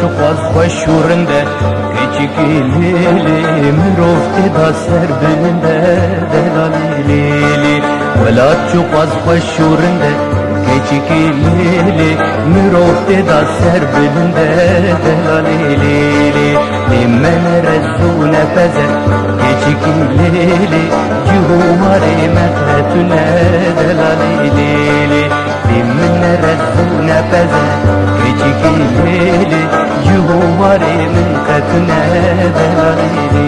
Çuqaz xoşurunda keçikilili mirofti da serbinde delalili Velat çuqaz xoşurunda keçikilili mirofti da serbinde delalili Limen rezzu nefeze keçikilili Cihumari methetüne delalili Limen rezzu nefeze keçikilili Yuvari min katne delalili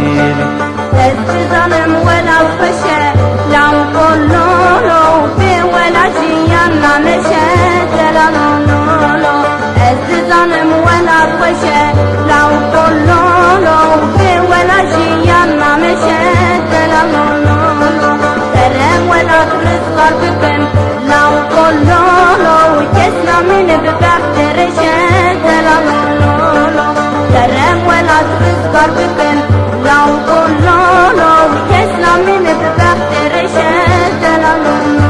الزلم ولا الخشى لو قلولو في ولا جيانا مشى دلالولو الزلم ولا الخشى لو قلولو في ولا جيانا مشى دلالولو ترم ولا ترزق بكم لو قلولو كسنا من بباب رشى دلالولو ترم ولا ترزق بكم لو قلولو كسنا من بباب رشى دلالولو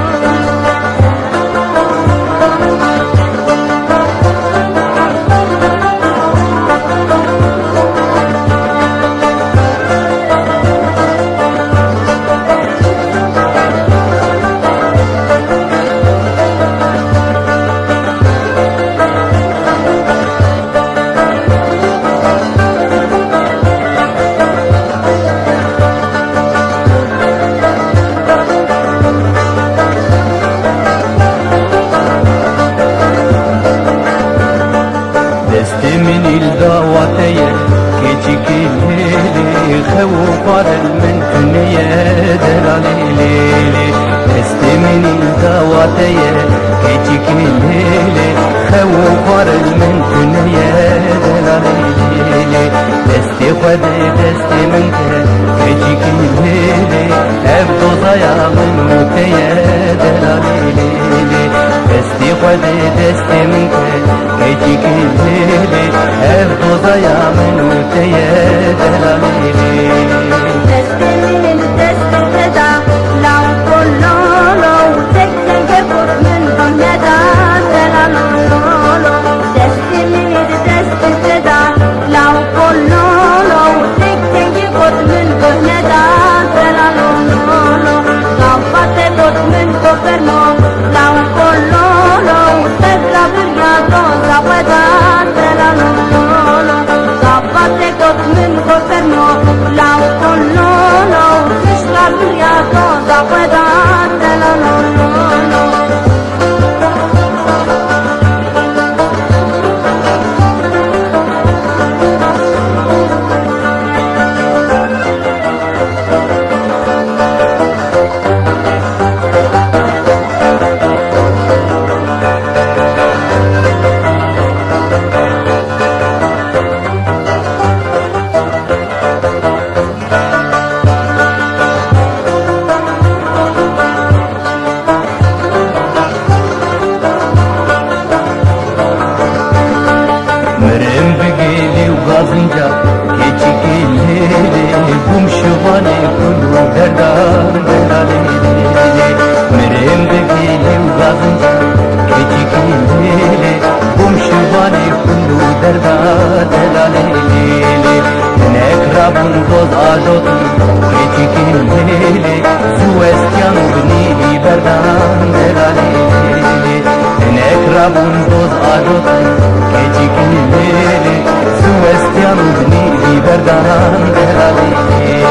من الدعواتي keçikilili خوفار من تنيا دلاليلي من الدعواتي keçikilili خوفار من تنيا دلاليلي دستي خدي دستي منك keçikilili ابدو ضيا من متيا دلاليلي دستي خدي دستي منك keçikilili ابدو ضيا من متيا دلاليلي دستي من الدست كدا لو قلولو تكتن كفر من بندا دلالولو دستي من الدست كدا لو قلولو تكتن كفر من بندا دلالولو غفت بوت من كفرمو لو قلولو تبلا برياضو زودا دلالولو غفت بوت من كفرمو لو delalele Nekrabun boz ajotu keçikin lele Suestian bni berdan delalele Nekrabun boz ajotu keçikin lele Suestian bni berdan delalele